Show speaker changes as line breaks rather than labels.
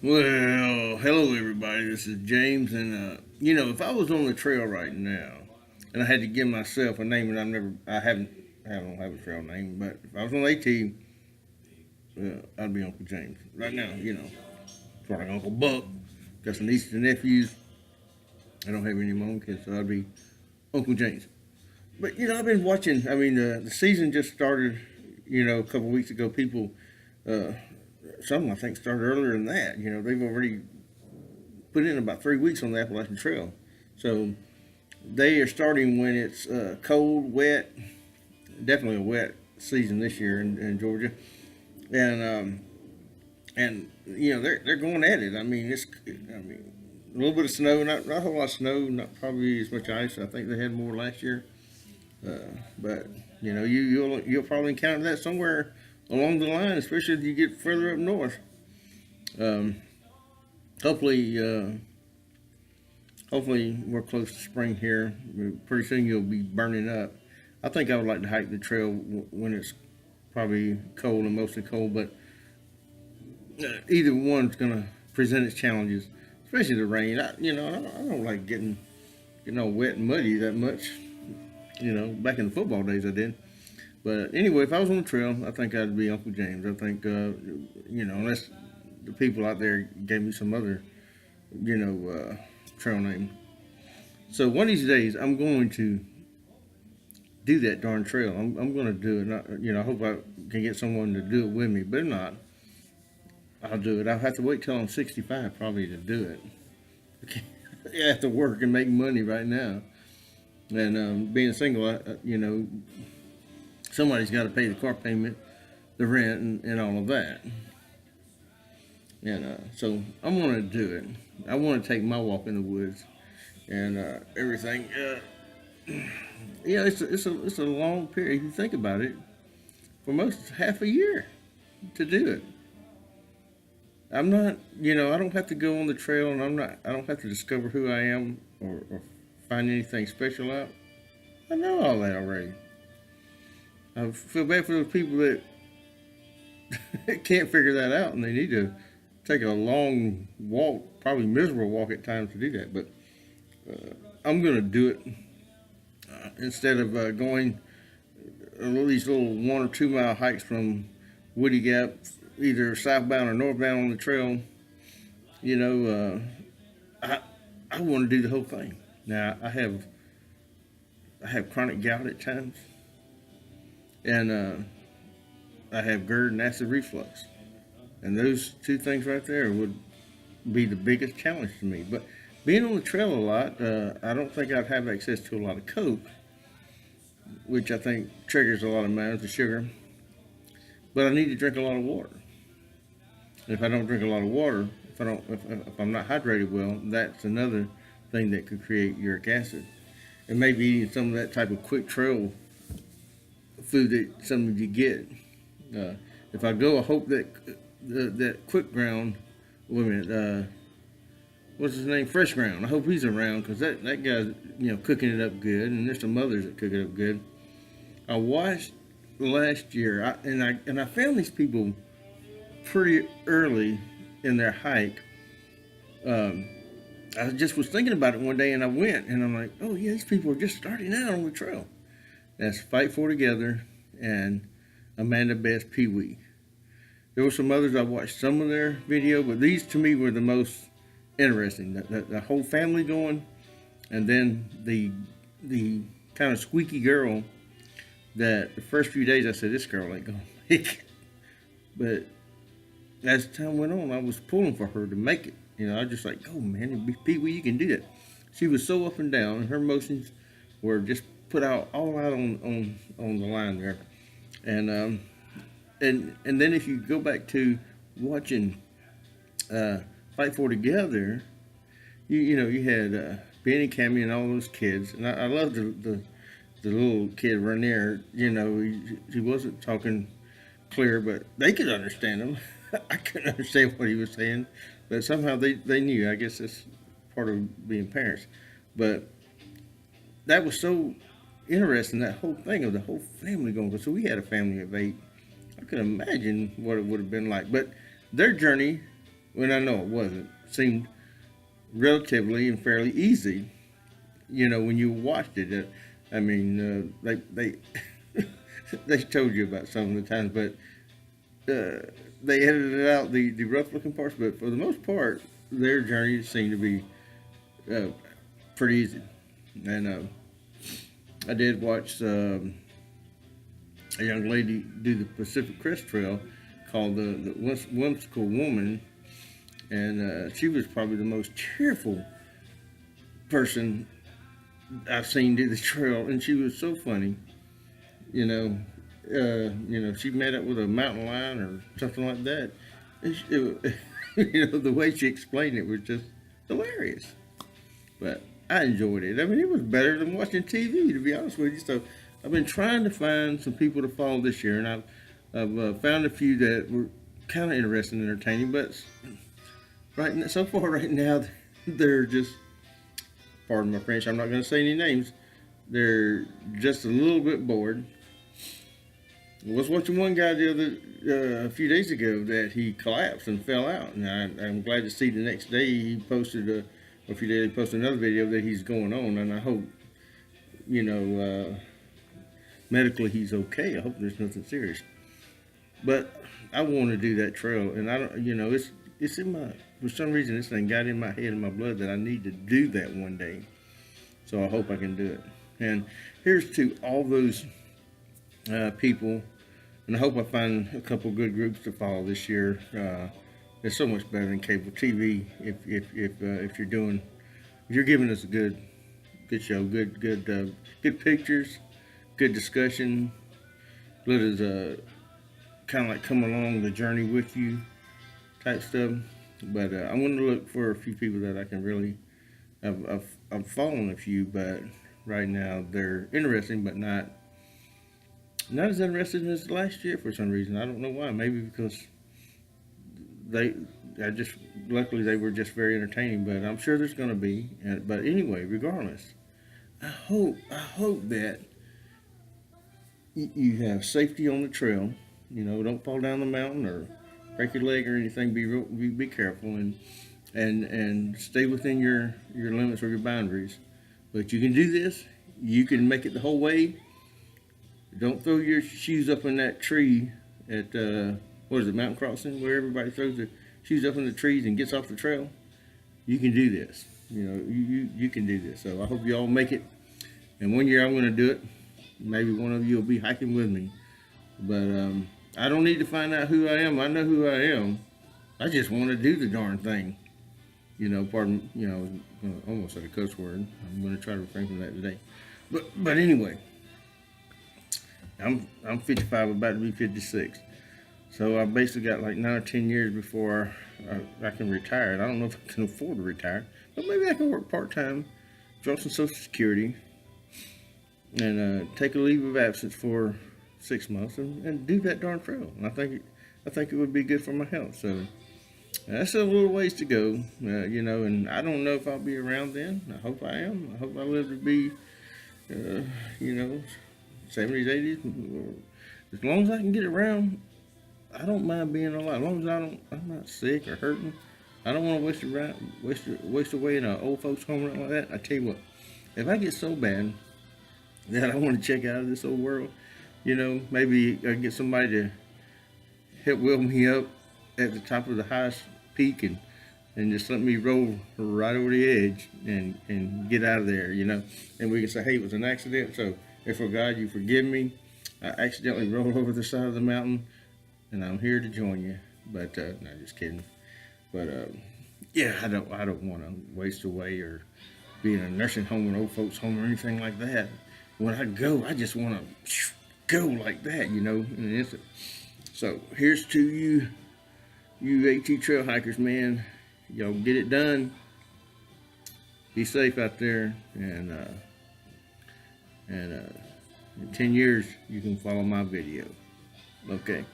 Well, hello everybody. This is James, and if I was on the trail right now, and I had to give myself a name, and I don't have a trail name, but if I was on AT, I'd be Uncle James right now. It's like Uncle Buck, got some nieces and nephews. I don't have any of my own kids, so I'd be Uncle James. But I've been watching. I mean, the season just started. A couple weeks ago. People, uh, some I think started earlier than that. They've already put in about 3 weeks on the Appalachian Trail. So they are starting when it's cold, wet, definitely a wet season this year in Georgia, and they're going at it. A little bit of snow, not a whole lot of snow, not probably as much ice. I think they had more last year, but you'll probably encounter that somewhere along the line, especially if you get further up north. Um, hopefully, hopefully we're close to spring here. Pretty soon you'll be burning up. I think I would like to hike the trail when it's probably cold and mostly cold, but either one's going to present its challenges, especially the rain. I don't like getting all wet and muddy that much. Back in the football days I did. But anyway, if I was on the trail, I think I'd be Uncle James. I think, unless the people out there gave me some other, trail name. So one of these days, I'm going to do that darn trail. I'm going to do it. I hope I can get someone to do it with me. But if not, I'll do it. I'll have to wait till I'm 65 probably to do it. I have to work and make money right now. And being single, somebody's got to pay the car payment, the rent, and all of that. And so I'm going to do it. I want to take my walk in the woods and everything. It's a long period. If you think about it, for most half a year to do it. I'm not, I don't have to go on the trail, and I don't have to discover who I am or find anything special out. I know all that already. I feel bad for those people that can't figure that out, and they need to take a long walk, probably miserable walk at times to do that. But I'm going to do it instead of going these little 1 or 2 mile hikes from Woody Gap, either southbound or northbound on the trail. You know, I I want to do the whole thing. Now I have chronic gout at times, and I have GERD and acid reflux, and those two things right there would be the biggest challenge to me. But being on the trail a lot, I don't think I'd have access to a lot of Coke, which I think triggers a lot of amounts of sugar. But I need to drink a lot of water. And if I don't drink a lot of water, if I'm not hydrated well, that's another thing that could create uric acid. And maybe eating some of that type of quick trail food that some of you get. If I go, I hope that that quick ground, wait a minute, what's his name, Fresh Ground. I hope he's around because that guy's cooking it up good, and there's some others that cook it up good. I watched last year, and I found these people pretty early in their hike. Um, I just was thinking about it one day, and I went, and I'm like, oh yeah, these people are just starting out on the trail. That's Fight for Together and Amanda Best Pee Wee. There were some others I watched some of their video, but these to me were the most interesting. The whole family going, and then the kind of squeaky girl that the first few days I said this girl ain't gonna make it, but as time went on, I was pulling for her to make it. I was just like, oh man, Pee Wee, you can do that. She was so up and down, and her emotions were just put out all out on the line there. And and then if you go back to watching Fight for Together, you had Benny, Cammy, and all those kids, and I love the little kid Rainier. He wasn't talking clear, but they could understand him. I couldn't understand what he was saying, but somehow they knew. I guess that's part of being parents. But that was so interesting, that whole thing of the whole family going. So we had a family of 8. I could imagine what it would have been like. But their journey when I know it wasn't, seemed relatively and fairly easy. When you watched it, I mean, they they told you about some of the times, but they edited out the rough looking parts. But for the most part, their journey seemed to be uh, pretty easy. And I did watch a young lady do the Pacific Crest Trail called the Whimsical Woman, and she was probably the most cheerful person I've seen do the trail, and she was so funny. You know, she met up with a mountain lion or something like that. The way she explained it was just hilarious. But I enjoyed it. I mean, it was better than watching TV, to be honest with you. So I've been trying to find some people to follow this year, and I've found a few that were kind of interesting and entertaining. But so far right now, they're just, pardon my French, I'm not going to say any names. They're just a little bit bored. I was watching one guy a few days ago that he collapsed and fell out, and I'm glad to see the next day he posted a few days he posted another video that he's going on, and I hope medically he's okay. I hope there's nothing serious. But I want to do that trail, and I don't, it's in my, for some reason this thing got in my head and my blood that I need to do that one day. So I hope I can do it. And here's to all those people, and I hope I find a couple good groups to follow this year. It's so much better than cable TV if you're giving us a good show, good pictures, good discussion. Let us kind of like come along the journey with you type stuff. But I'm going to look for a few people that I can really. I've following a few, but right now they're interesting, but not as interesting as last year for some reason. I don't know why. Maybe because luckily they were just very entertaining. But I'm sure there's going to be. But anyway, regardless, I hope that you have safety on the trail. Don't fall down the mountain or break your leg or anything. Be careful and stay within your limits or your boundaries. But you can do this. You can make it the whole way. Don't throw your shoes up in that tree at mountain crossing, where everybody throws their shoes up in the trees and gets off the trail. You can do this. You can do this. So I hope you all make it. And one year I'm going to do it. Maybe one of you will be hiking with me. But I don't need to find out who I am. I know who I am. I just want to do the darn thing. Pardon, I almost said a cuss word. I'm going to try to refrain from that today. But anyway, I'm 55, about to be 56. So I basically got like 9 or 10 years before I can retire. And I don't know if I can afford to retire, but maybe I can work part-time, draw some Social Security, and take a leave of absence for 6 months and do that darn trail. And I think it would be good for my health. So that's a little ways to go, and I don't know if I'll be around then. I hope I am. I hope I live to be, 70s, 80s. As long as I can get around, I don't mind being alive. As long as I'm not sick or hurting. I don't want to waste away in an old folks home or anything like that. I tell you what, if I get so bad that I want to check out of this old world, maybe I can get somebody to help wheel me up at the top of the highest peak and just let me roll right over the edge and get out of there, and we can say, hey, it was an accident, so therefore God, you forgive me. I accidentally rolled over the side of the mountain and I'm here to join you. But no, just kidding. But yeah, I don't want to waste away or be in a nursing home or an old folks home or anything like that. When I go, I just want to go like that, in an instant. So here's to you AT trail hikers, man. Y'all get it done. Be safe out there, and in 10 years you can follow my video. Okay.